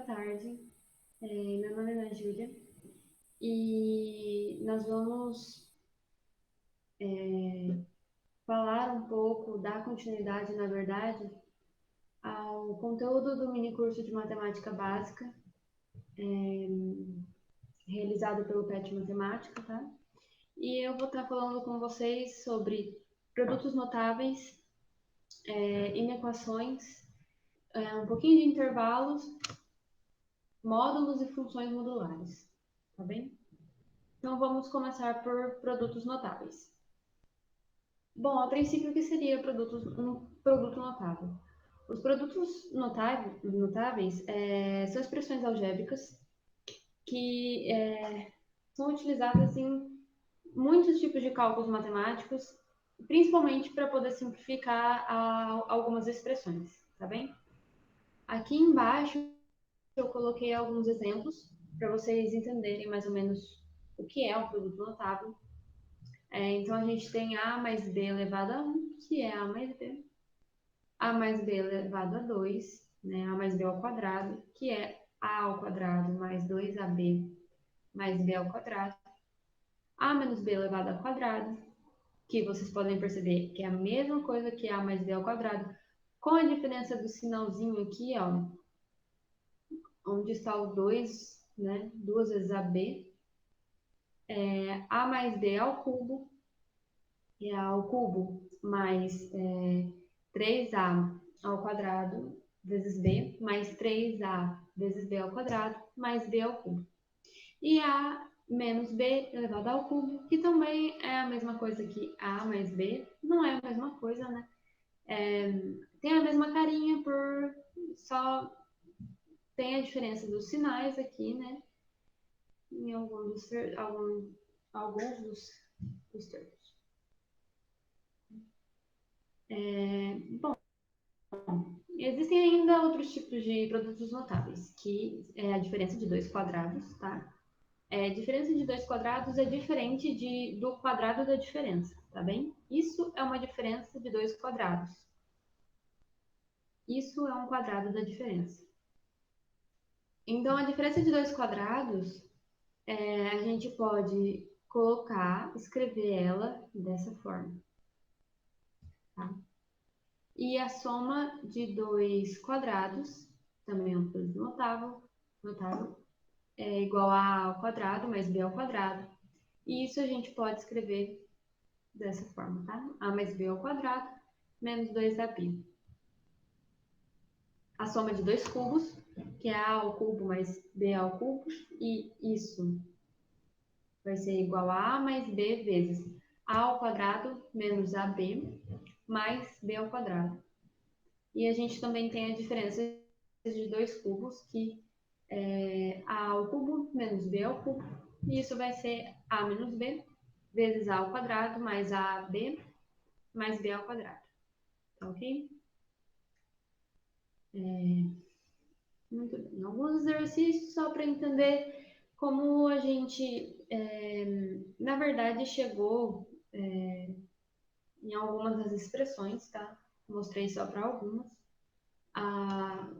tarde. Meu nome é Ana Júlia e nós vamos falar um pouco, dar continuidade, na verdade, ao conteúdo do minicurso de Matemática Básica, realizado pelo PET Matemática, tá? E eu vou estar falando com vocês sobre produtos notáveis, inequações, um pouquinho de intervalos, módulos e funções modulares, tá bem? Então vamos começar por produtos notáveis. Bom, a princípio, o que seria um produto notável? Os produtos notáveis são expressões algébricas que são utilizadas em muitos tipos de cálculos matemáticos, principalmente para poder simplificar algumas expressões, tá bem? Aqui embaixo eu coloquei alguns exemplos para vocês entenderem mais ou menos o que é um produto notável. Então, a gente tem a mais b elevado a 1, que é a mais b elevado a 2, né? A mais b ao quadrado, que é a ao quadrado mais 2ab mais b ao quadrado, a menos b elevado ao quadrado, que vocês podem perceber que é a mesma coisa que a mais b ao quadrado, com a diferença do sinalzinho aqui, ó, onde está o 2, né? Duas vezes ab, a mais b ao cubo, que é a ao cubo mais 3a ao quadrado vezes b, mais 3a vezes b ao quadrado, mais b ao cubo. E a menos b elevado ao cubo, que também é a mesma coisa que a mais b, não é a mesma coisa, né? Tem a mesma carinha, só tem a diferença dos sinais aqui, né? Em alguns dos termos. Bom, existem ainda outros tipos de produtos notáveis, que é a diferença de dois quadrados, tá? A diferença de dois quadrados é diferente do quadrado da diferença, tá bem? Isso é uma diferença de dois quadrados. Isso é um quadrado da diferença. Então, a diferença de dois quadrados, a gente pode escrever ela dessa forma, tá? E a soma de dois quadrados, também é um produto notável, é igual a ao quadrado mais b ao quadrado. E isso a gente pode escrever dessa forma, tá? A mais b ao quadrado menos 2ab. A soma de dois cubos, que é a ao cubo mais b ao cubo, e isso vai ser igual a mais b vezes a ao quadrado menos ab mais b ao quadrado. E a gente também tem a diferença de dois cubos, que é a ao cubo menos b ao cubo, e isso vai ser a menos b vezes a ao quadrado mais ab mais b ao quadrado. Tá ok? Muito bem. Alguns exercícios só para entender como a gente, na verdade, chegou em algumas das expressões, tá? Mostrei só para algumas. Na,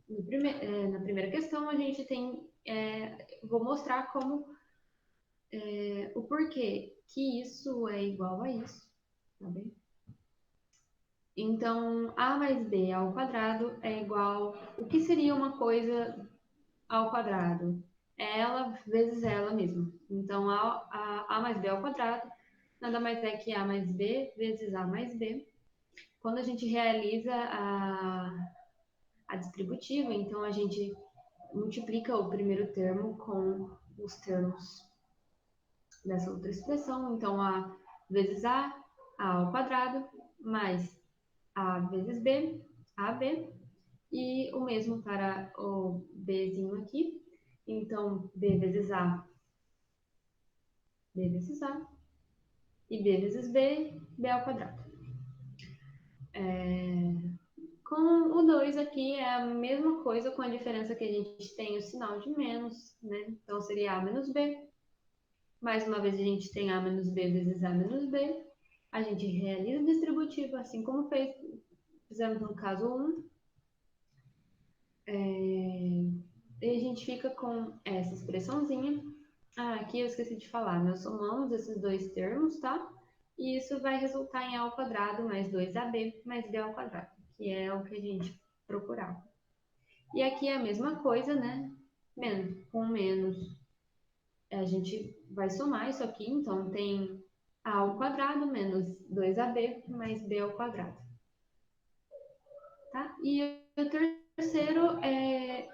na primeira questão, a gente tem. Vou mostrar o porquê que isso é igual a isso, tá bem? Então, a mais b ao quadrado é igual. O que seria uma coisa ao quadrado? É ela vezes ela mesma. Então, a mais b ao quadrado nada mais é que a mais b vezes a mais b. Quando a gente realiza a distributiva, então a gente multiplica o primeiro termo com os termos dessa outra expressão. Então, a vezes a ao quadrado, mais a vezes b, ab, e o mesmo para o bzinho aqui. Então, b vezes a, b vezes a, e b vezes b, b ao quadrado. Com o 2 aqui é a mesma coisa, com a diferença que a gente tem o sinal de menos, né? Então, seria a menos b. Mais uma vez, a gente tem a menos b vezes a menos b. A gente realiza o distributivo, assim como fizemos no caso 1. E a gente fica com essa expressãozinha. Aqui eu esqueci de falar, nós somamos esses dois termos, tá? E isso vai resultar em A ao quadrado mais 2AB mais B ao quadrado, que é o que a gente procurava. E aqui é a mesma coisa, né? Com menos, a gente vai somar isso aqui, então tem A ao quadrado menos 2AB mais B ao quadrado. Tá? E o terceiro é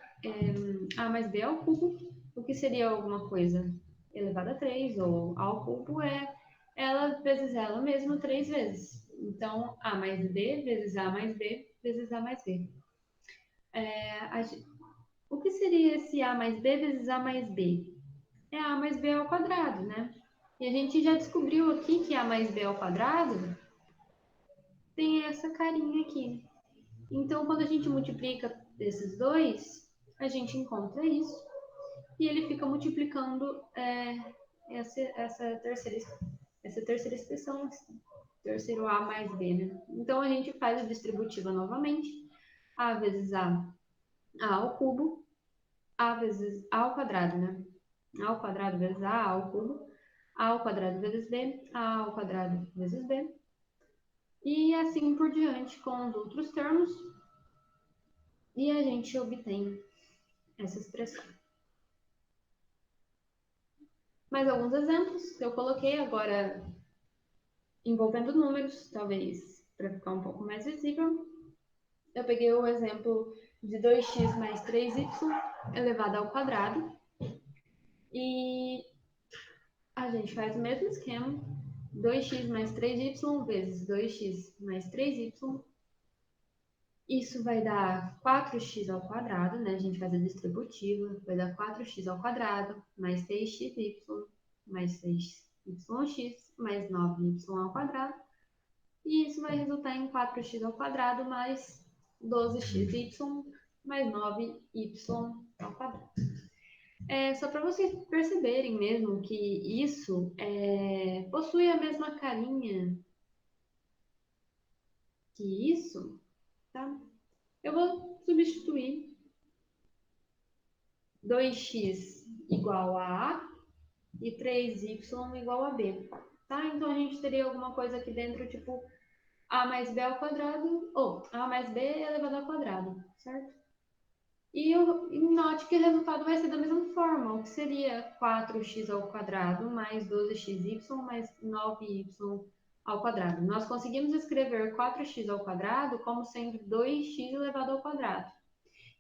A mais B ao cubo, o que seria alguma coisa elevado a 3, ou A ao cubo é ela vezes ela mesma 3 vezes. Então, A mais B vezes A mais B vezes A mais B. O que seria esse A mais B vezes A mais B? É A mais B ao quadrado, né? E a gente já descobriu aqui que A mais B ao quadrado tem essa carinha aqui. Então, quando a gente multiplica esses dois, a gente encontra isso. E ele fica multiplicando essa terceira expressão, terceiro A mais B, né? Então, a gente faz a distributiva novamente. A vezes A ao cubo, A vezes A ao quadrado, né? A ao quadrado vezes A ao cubo, A ao quadrado vezes B, A ao quadrado vezes B. E assim por diante com os outros termos. E a gente obtém essa expressão. Mais alguns exemplos que eu coloquei agora envolvendo números, talvez para ficar um pouco mais visível. Eu peguei o exemplo de 2x mais 3y elevado ao quadrado. E a gente faz o mesmo esquema. 2x mais 3y vezes 2x mais 3y. Isso vai dar 4x ao quadrado, né? A gente faz a distributiva. Vai dar 4x ao quadrado mais 6xy mais 6yx mais 9y ao quadrado. E isso vai resultar em 4x ao quadrado mais 12xy mais 9y ao quadrado. Só para vocês perceberem mesmo que isso possui a mesma carinha que isso, tá? Eu vou substituir 2x igual a A e 3y igual a B, tá? Então a gente teria alguma coisa aqui dentro, tipo A mais B ao quadrado, ou A mais B elevado ao quadrado, certo? E note que o resultado vai ser da mesma forma, o que seria 4x ao quadrado mais 12xy mais 9y ao quadrado. Nós conseguimos escrever 4x ao quadrado como sendo 2x elevado ao quadrado.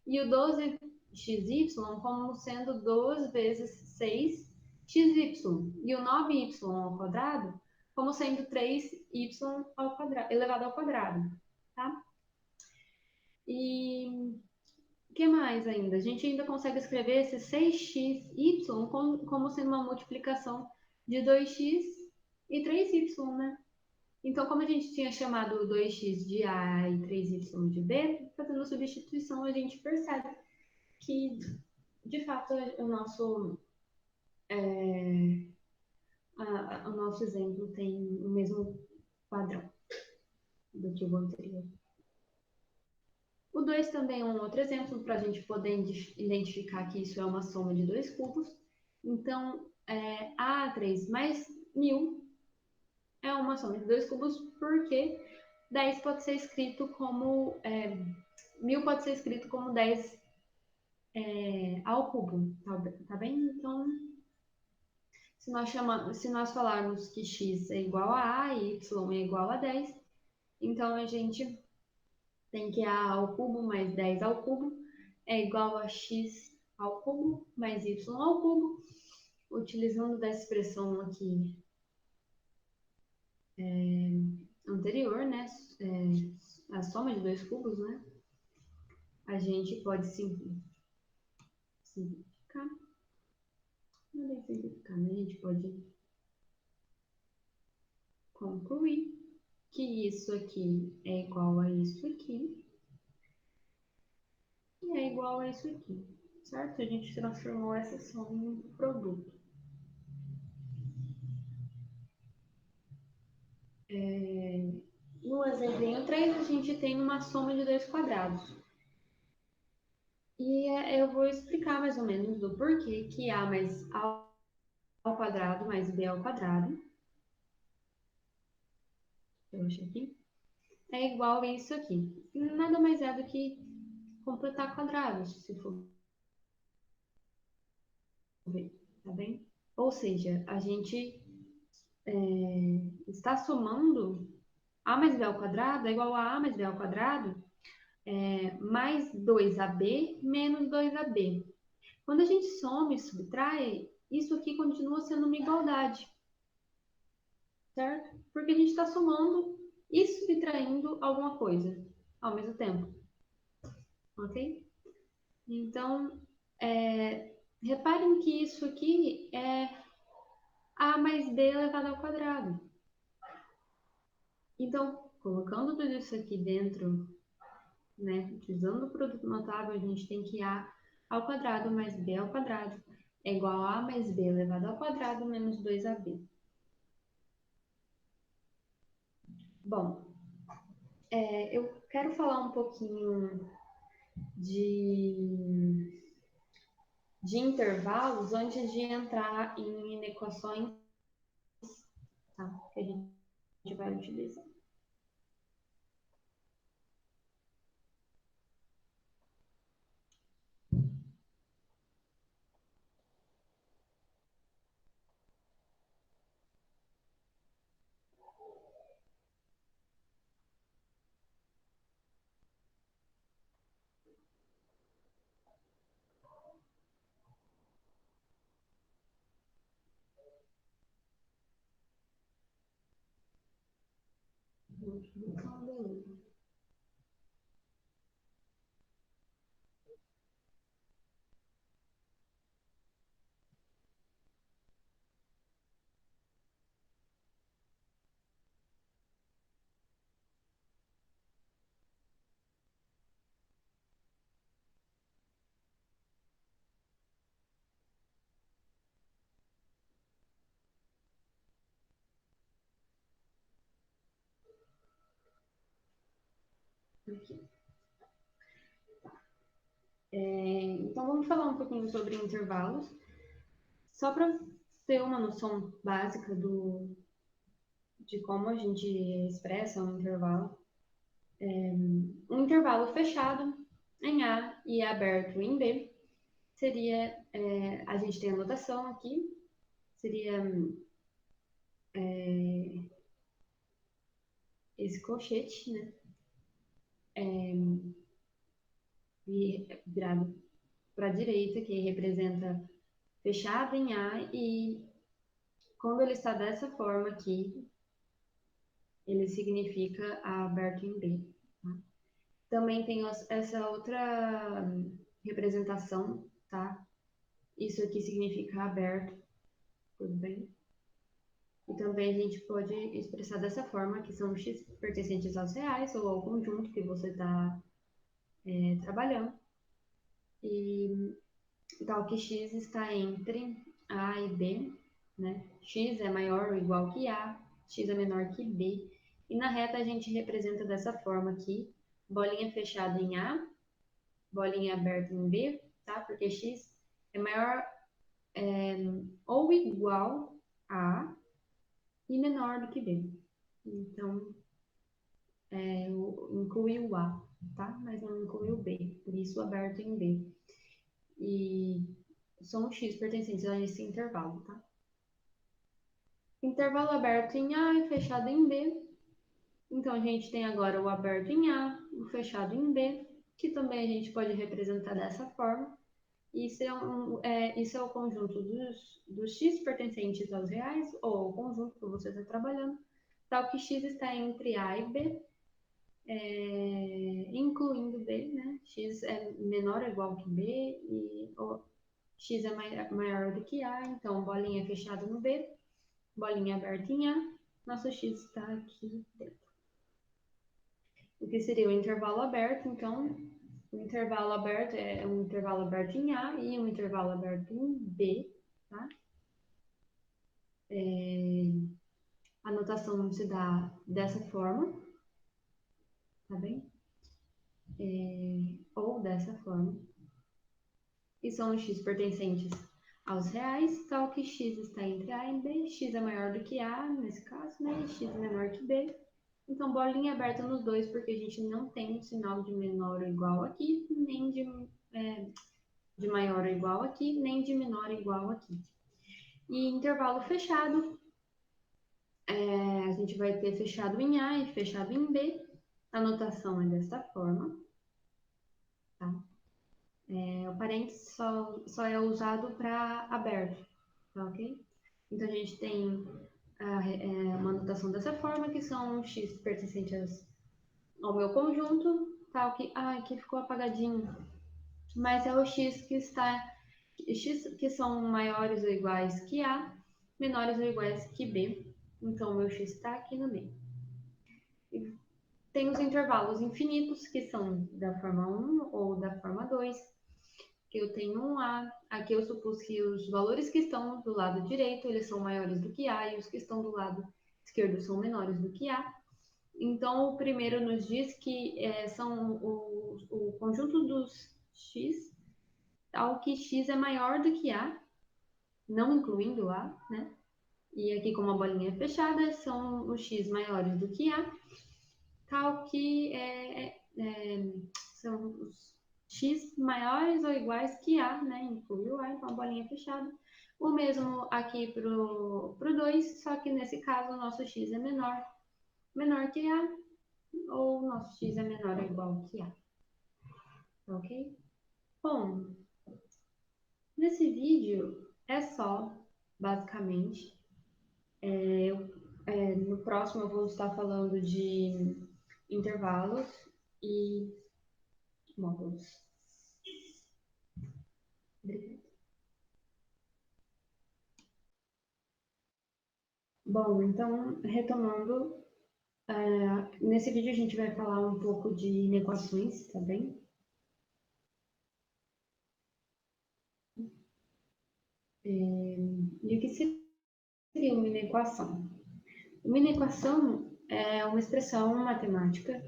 E o 12xy como sendo 2 vezes 6xy. E o 9y ao quadrado como sendo 3y ao quadrado, elevado ao quadrado. Tá? E o que mais ainda? A gente ainda consegue escrever esse 6xy como sendo uma multiplicação de 2x e 3y, né? Então, como a gente tinha chamado 2x de A e 3y de B, fazendo substituição, a gente percebe que, de fato, o nosso exemplo tem o mesmo padrão do que o anterior. O 2 também é um outro exemplo para a gente poder identificar que isso é uma soma de dois cubos. Então, A3 mais 1000 é uma soma de dois cubos, porque 10 pode ser escrito como... 1000 pode ser escrito como 10 ao cubo, tá bem? Então, se nós falarmos que x é igual a e y é igual a 10, então a gente tem que A ao cubo mais 10 ao cubo é igual a x ao cubo mais y ao cubo, utilizando da expressão aqui anterior, né? A soma de dois cubos, né? A gente pode simplificar. Não é simplificar, né? A gente pode concluir que isso aqui é igual a isso aqui e é igual a isso aqui, certo? A gente transformou essa soma em um produto. No exemplo 3, a gente tem uma soma de dois quadrados. eu vou explicar mais ou menos do porquê que A mais A ao quadrado mais B ao quadrado, eu acho aqui, é igual a isso aqui. Nada mais é do que completar quadrados, se for ver, tá bem? Ou seja, a gente está somando A mais B ao quadrado é igual a A mais B ao quadrado mais 2AB menos 2AB. Quando a gente soma e subtrai, isso aqui continua sendo uma igualdade, certo? Porque a gente está somando e subtraindo alguma coisa ao mesmo tempo, ok? Então, reparem que isso aqui é A mais B elevado ao quadrado. Então, colocando tudo isso aqui dentro, né, utilizando o produto notável, a gente tem que A ao quadrado mais B ao quadrado é igual a mais B elevado ao quadrado menos 2AB. Bom, eu quero falar um pouquinho de, de intervalos antes de entrar em equações, tá, que a gente vai utilizar. Então, beleza. Aqui. Então, vamos falar um pouquinho sobre intervalos, só para ter uma noção básica de como a gente expressa um intervalo. Um intervalo fechado em A e aberto em B seria, a gente tem a notação aqui, seria esse colchete, né? Virado para a direita, que representa fechado em A, e quando ele está dessa forma aqui, ele significa aberto em B. Tá? Também tem essa outra representação, tá? Isso aqui significa aberto, tudo bem? E também a gente pode expressar dessa forma, que são x pertencentes aos reais ou ao conjunto que você está trabalhando. E tal que x está entre A e B, né? X é maior ou igual que A, x é menor que B. E na reta a gente representa dessa forma aqui, bolinha fechada em A, bolinha aberta em B, tá? Porque x é maior ou igual a A e menor do que B. Então, inclui o A, tá? Mas não inclui o B, por isso aberto em B. E são x pertencentes a esse intervalo, tá? Intervalo aberto em A e fechado em B. Então, a gente tem agora o aberto em A, o fechado em B, que também a gente pode representar dessa forma. Isso é o conjunto dos x pertencentes aos reais, ou o conjunto que você está trabalhando, tal que x está entre A e B, incluindo B, né? X é menor ou igual que B e x é maior do que A, então bolinha fechada no B, bolinha aberta em A, nosso x está aqui dentro. O que seria o intervalo aberto, então, o intervalo aberto é um intervalo aberto em A e um intervalo aberto em B, tá? A notação se dá dessa forma, tá bem? Ou dessa forma. e são os x pertencentes aos reais, tal que x está entre A e B, x é maior do que A, nesse caso, né? E x é menor que B. Então, bolinha aberta nos dois, porque a gente não tem um sinal de menor ou igual aqui, nem de maior ou igual aqui, nem de menor ou igual aqui. E intervalo fechado, a gente vai ter fechado em A e fechado em B. A notação é desta forma. Tá? O parênteses só é usado para aberto, tá ok? Então, a gente tem uma notação dessa forma, que são x pertencentes ao meu conjunto, tal que... Ah, aqui ficou apagadinho. Mas é o x que está... x que são maiores ou iguais que A, menores ou iguais que B. Então, o meu x está aqui no meio. E tem os intervalos infinitos, que são da forma 1 ou da forma 2, que eu tenho um A. Aqui eu supus que os valores que estão do lado direito, eles são maiores do que A, e os que estão do lado esquerdo são menores do que A. Então, o primeiro nos diz que são o conjunto dos x, tal que x é maior do que A, não incluindo A, né? E aqui, como a bolinha é fechada, são os x maiores do que A, tal que são os x maiores ou iguais que A, né? Inclui o A, então a bolinha é fechada. O mesmo aqui para o 2, só que nesse caso o nosso x é menor que A, ou o nosso x é menor ou igual que A. Ok? Bom, nesse vídeo é só, basicamente. No próximo eu vou estar falando de intervalos e módulos. Obrigada. Bom, então, retomando, nesse vídeo a gente vai falar um pouco de inequações, tá bem? E o que seria uma inequação? Uma inequação é uma expressão matemática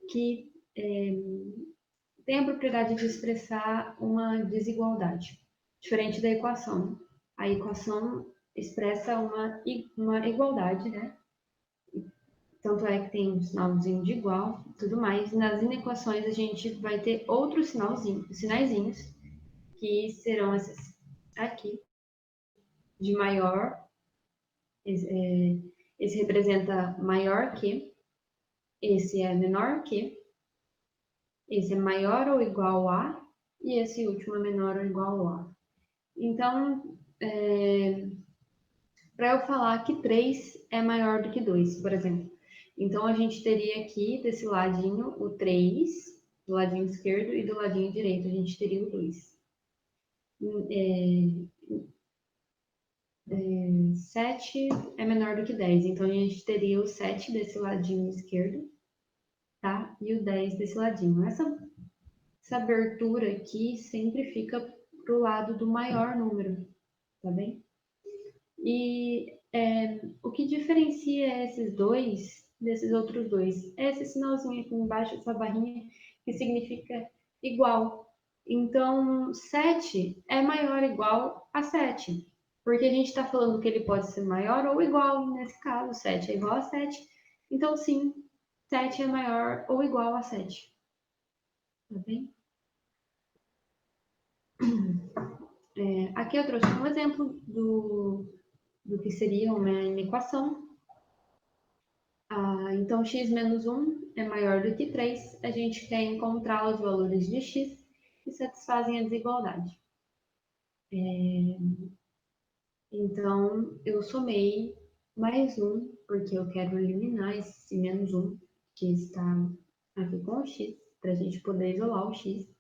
que tem a propriedade de expressar uma desigualdade, diferente da equação. A equação expressa uma igualdade, né? Tanto é que tem um sinalzinho de igual e tudo mais. Nas inequações a gente vai ter outros sinaizinhos, que serão esses aqui, de maior, esse representa maior que, esse é menor que, esse é maior ou igual a, e esse último é menor ou igual a. Então, para eu falar que 3 é maior do que 2, por exemplo. Então, a gente teria aqui, desse ladinho, o 3, do ladinho esquerdo, e do ladinho direito a gente teria o 2. 7 é menor do que 10, então a gente teria o 7 desse ladinho esquerdo, tá? E o 10 desse ladinho. Essa abertura aqui sempre fica pro lado do maior número, tá bem? E o que diferencia esses dois desses outros dois é esse sinalzinho aqui embaixo, essa barrinha, que significa igual. Então, 7 é maior ou igual a 7, porque a gente está falando que ele pode ser maior ou igual, nesse caso, 7 é igual a 7. Então, sim, 7 é maior ou igual a 7. Tá bem? Aqui eu trouxe um exemplo do que seria uma inequação. Então, x menos 1 é maior do que 3. A gente quer encontrar os valores de x que satisfazem a desigualdade. Então, eu somei mais 1, porque eu quero eliminar esse menos 1 que está aqui com o x, para a gente poder isolar o x.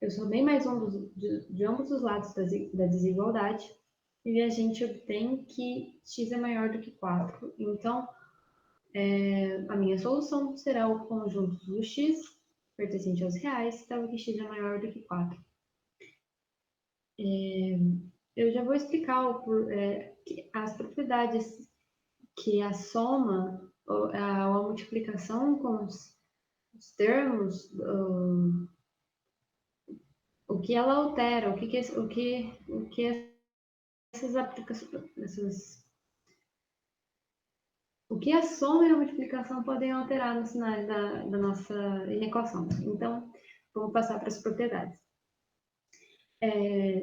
Eu somei mais 1 de ambos os lados da desigualdade, e a gente obtém que x é maior do que 4. Então, a minha solução será o conjunto do x pertencente aos reais, tal que x é maior do que 4. Eu já vou explicar as propriedades que a soma ou a multiplicação com os termos o que ela altera, o que essas aplicações, o que a soma e a multiplicação podem alterar nos sinais da nossa inequação. Então, vamos passar para as propriedades.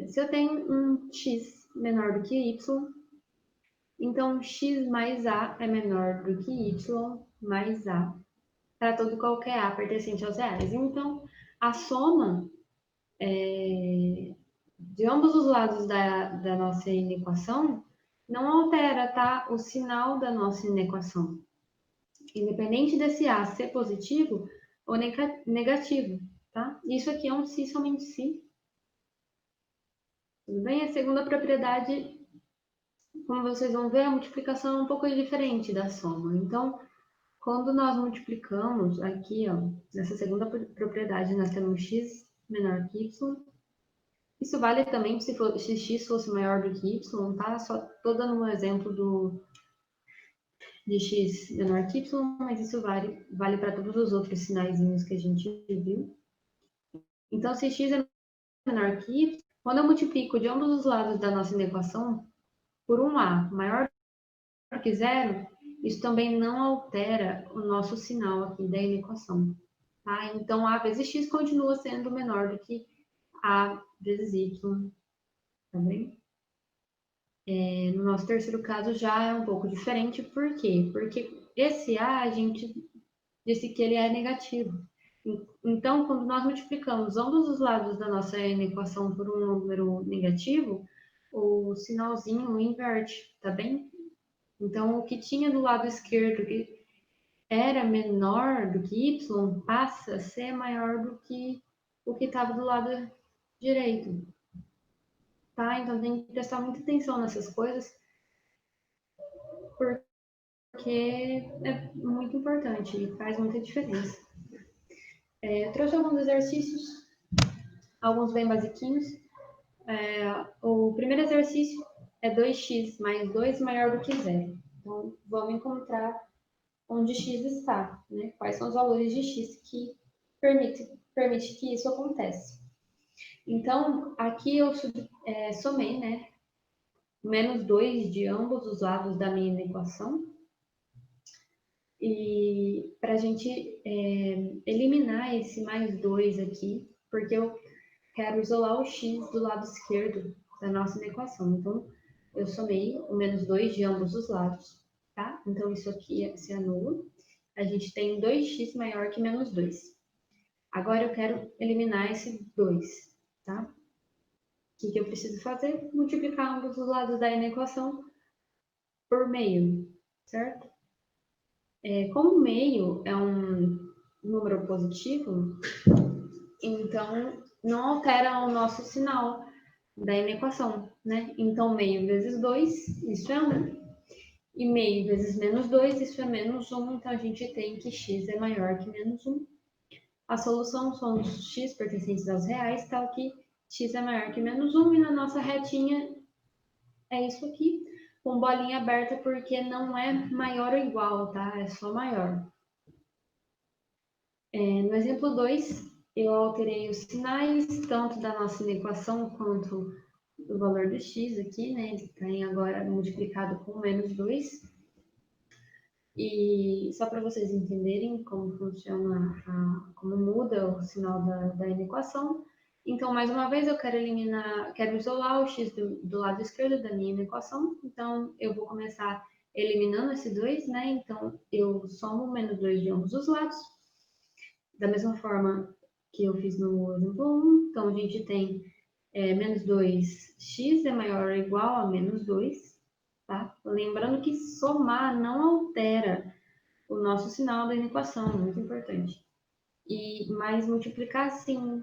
Se eu tenho um x menor do que y, então x mais a é menor do que y mais a para todo qualquer a pertencente aos reais. Então, a soma de ambos os lados da nossa inequação não altera, tá? O sinal da nossa inequação. Independente desse A ser positivo ou negativo, tá? Isso aqui é um se somente se. Tudo bem? A segunda propriedade, como vocês vão ver, a multiplicação é um pouco diferente da soma. Então, quando nós multiplicamos aqui, ó, nessa segunda propriedade, nós temos x menor que y. Isso vale também se x fosse maior do que y, tá? Só estou dando um exemplo de x menor que y, mas isso vale para todos os outros sinaizinhos que a gente viu. Então, se x é menor que y, quando eu multiplico de ambos os lados da nossa equação por um a maior do que zero, isso também não altera o nosso sinal aqui da equação. Tá? Então, a vezes x continua sendo menor do que a vezes y. Tá bem? No nosso terceiro caso já é um pouco diferente. Por quê? Porque esse a gente disse que ele é negativo. Então, quando nós multiplicamos ambos os lados da nossa equação por um número negativo, o sinalzinho inverte, tá bem? Então, o que tinha do lado esquerdo que era menor do que y passa a ser maior do que o que estava do lado direito, tá? Então, tem que prestar muita atenção nessas coisas, porque é muito importante e faz muita diferença. Eu trouxe alguns exercícios, alguns bem basiquinhos. O primeiro exercício é 2x mais 2 maior do que zero. Então, vamos encontrar onde x está, né? Quais são os valores de x que permite que isso aconteça. Então, aqui eu somei, né? Menos 2 de ambos os lados da minha equação. E para a gente eliminar esse mais 2 aqui, porque eu quero isolar o x do lado esquerdo da nossa equação. Então, eu somei o menos 2 de ambos os lados, tá? Então, isso aqui se anula. A gente tem 2x maior que menos 2. Agora, eu quero eliminar esse 2, tá? O que eu preciso fazer? Multiplicar ambos os lados da equação por meio, certo? Como meio é um número positivo, então não altera o nosso sinal da equação, né? Então, meio vezes 2, isso é 1. E meio vezes menos 2, isso é menos 1. Então, a gente tem que x é maior que menos 1. A solução são os x pertencentes aos reais, tal que x é maior que menos 1. E na nossa retinha é isso aqui, com bolinha aberta, porque não é maior ou igual, tá? É só maior. No exemplo 2, eu alterei os sinais, tanto da nossa equação quanto do valor do x aqui, né? Ele está agora multiplicado com menos 2. E só para vocês entenderem como funciona, como muda o sinal da equação. Então, mais uma vez, eu quero isolar o x do lado esquerdo da minha equação. Então, eu vou começar eliminando esse 2, né? Então, eu somo menos 2 de ambos os lados. Da mesma forma que eu fiz no exemplo 1. Então, a gente tem menos 2x é maior ou igual a menos 2. Tá? Lembrando que somar não altera o nosso sinal da equação, muito importante. Mas multiplicar sim,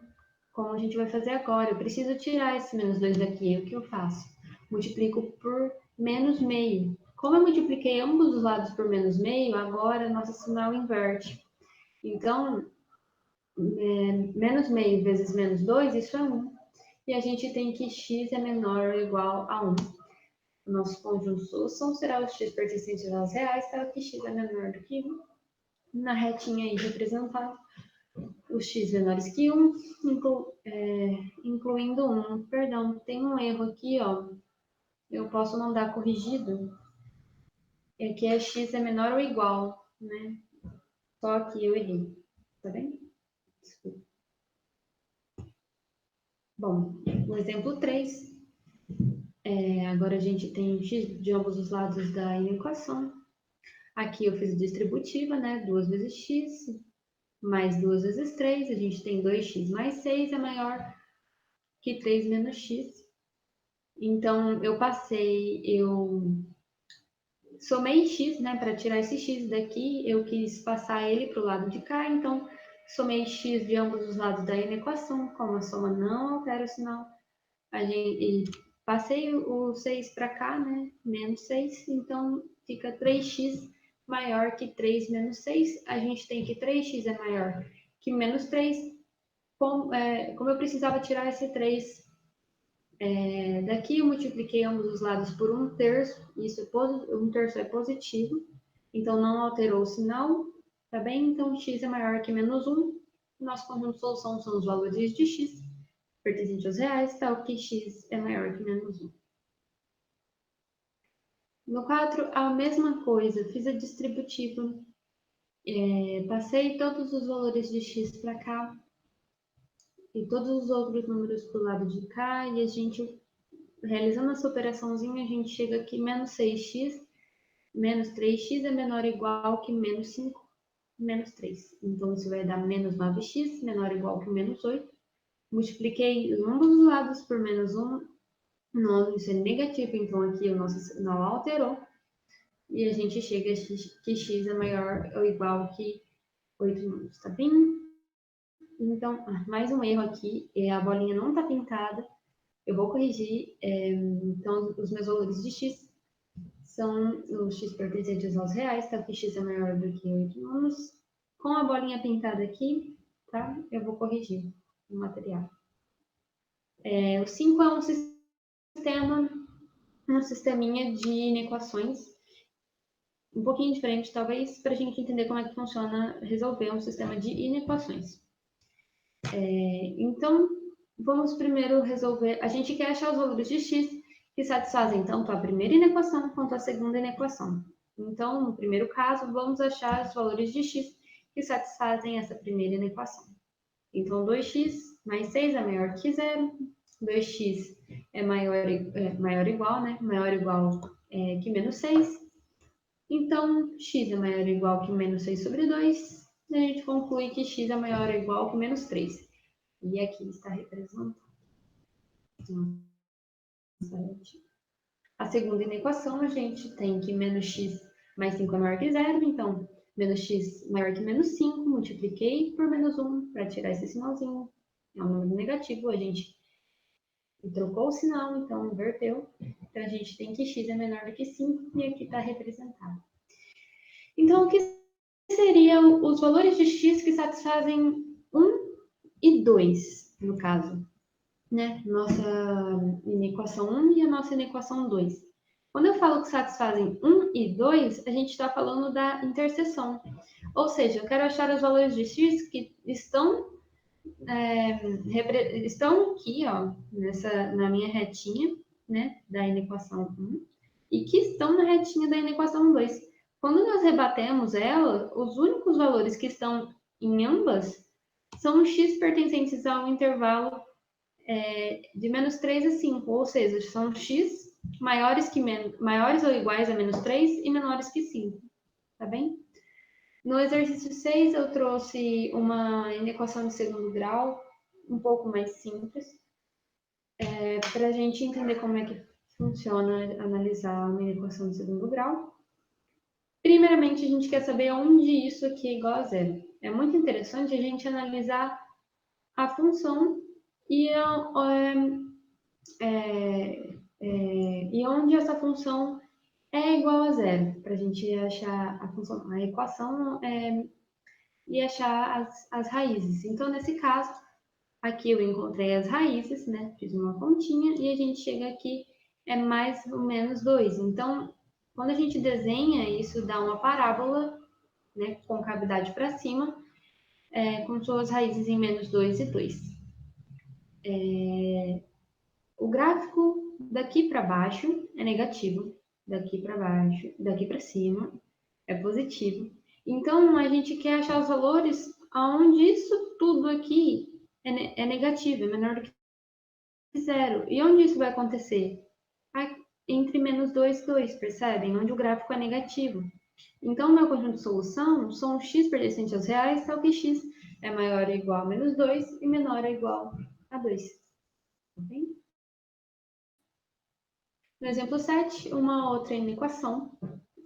como a gente vai fazer agora. Eu preciso tirar esse menos 2 daqui. O que eu faço? Multiplico por menos meio. Como eu multipliquei ambos os lados por menos meio, agora nosso sinal inverte. Então, menos meio vezes menos 2, isso é 1. E a gente tem que x é menor ou igual a 1. O nosso conjunto de solução será o x pertencente aos reais, tal que x é menor do que 1. Na retinha aí representado, os x menores que 1, incluindo 1. Perdão, tem um erro aqui, ó. Eu posso mandar corrigido. É que x é menor ou igual, né? Só aqui eu errei. Tá bem? Desculpa. Bom, no exemplo 3, agora a gente tem x de ambos os lados da equação. Aqui eu fiz distributiva, né? 2 vezes x mais 2 vezes 3. A gente tem 2x mais 6 é maior que 3 menos x. Então, eu somei x, né? Para tirar esse x daqui, eu quis passar ele para o lado de cá. Então, somei x de ambos os lados da equação. Como a soma não altera o sinal, e passei o 6 para cá, né? Menos 6. Então, fica 3x maior que 3 menos 6. A gente tem que 3x é maior que menos 3. Como eu precisava tirar esse 3 daqui, eu multipliquei ambos os lados por 1/3. Isso 1/3 é positivo. Então, não alterou o sinal. Tá bem? Então, x é maior que menos 1. Nosso conjunto de solução são os valores de x pertencente aos reais, tal que x é maior que menos 1. No 4, a mesma coisa, fiz a distributiva, passei todos os valores de x para cá e todos os outros números para o lado de cá, e a gente, realizando essa operaçãozinha, a gente chega aqui, menos 6x, menos 3x é menor ou igual que menos 5, menos 3. Então, isso vai dar menos 9x, menor ou igual que menos 8. Multipliquei ambos os lados por menos 1, não, isso é negativo, então aqui o nosso sinal alterou. E a gente chega que x é maior ou igual que 8 números, tá bem? Então, mais um erro aqui, a bolinha não está pintada. Eu vou corrigir. Então, os meus valores de x são os x pertencentes aos reais, tá? Que x é maior do que 8 números. Com a bolinha pintada aqui, tá? Eu vou corrigir o material. O 5 é um sisteminha de inequações um pouquinho diferente, talvez, para a gente entender como é que funciona resolver um sistema de inequações. Então, vamos primeiro resolver. A gente quer achar os valores de x que satisfazem tanto a primeira inequação quanto a segunda inequação. Então, no primeiro caso, vamos achar os valores de x que satisfazem essa primeira inequação. Então, 2x mais 6 é maior que 0, 2x é maior ou igual, né? Maior ou igual que menos 6. Então, x é maior ou igual que menos 6 sobre 2. E a gente conclui que x é maior ou igual que menos 3. E aqui está representado. A segunda inequação, a gente tem que menos x mais 5 é maior que 0. Então, menos x maior que menos 5. Multipliquei por menos 1 para tirar esse sinalzinho. É um número negativo. A gente trocou o sinal, então inverteu. Então, a gente tem que x é menor do que 5. E aqui está representado. Então, o que seriam os valores de x que satisfazem 1 e 2, no caso, né? Nossa inequação 1 e a nossa inequação 2. Quando eu falo que satisfazem 1 e 2, a gente está falando da interseção. Ou seja, eu quero achar os valores de x que estão aqui, ó, na minha retinha, né, da inequação 1, e que estão na retinha da inequação 2. Quando nós rebatemos ela, os únicos valores que estão em ambas são x pertencentes ao intervalo de menos 3 a 5, ou seja, são x maiores ou iguais a menos 3 e menores que 5, tá bem? No exercício 6, eu trouxe uma inequação de segundo grau, um pouco mais simples, para a gente entender como é que funciona analisar uma inequação de segundo grau. Primeiramente, a gente quer saber onde isso aqui é igual a zero. É muito interessante a gente analisar a função e onde essa função é igual a zero, para a gente achar a equação e achar as raízes. Então, nesse caso, aqui eu encontrei as raízes, né? Fiz uma continha e a gente chega aqui, é mais ou menos 2. Então, quando a gente desenha, isso dá uma parábola, né, com cavidade para cima, com suas raízes em menos 2 e 2. O gráfico daqui para baixo é negativo, daqui para baixo, daqui para cima é positivo. Então, a gente quer achar os valores onde isso tudo aqui é negativo, é menor do que zero. E onde isso vai acontecer? Entre menos 2 e 2, percebem? Onde o gráfico é negativo. Então, meu conjunto de solução são x pertencente aos reais, tal que x é maior ou igual a menos 2 e menor ou igual a 2. Okay? No exemplo 7, uma outra inequação.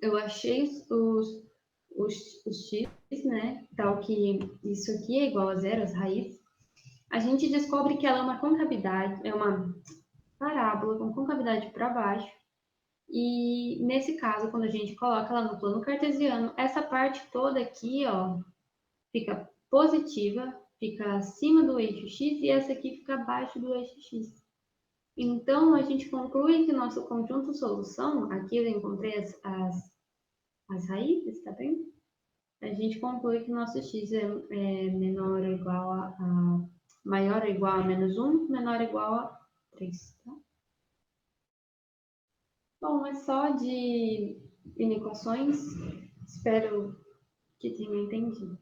Eu achei os x, né? Tal que isso aqui é igual a zero, as raízes. A gente descobre que ela é uma concavidade, é uma parábola com concavidade para baixo. E nesse caso, quando a gente coloca ela no plano cartesiano, essa parte toda aqui, ó, fica positiva, fica acima do eixo x e essa aqui fica abaixo do eixo x. Então, a gente conclui que nosso conjunto solução, aqui eu encontrei as raízes, tá bem? A gente conclui que nosso x é menor ou igual a maior ou igual a menos 1, menor ou igual a 3, tá? Bom, é só de inequações. Espero que tenham entendido.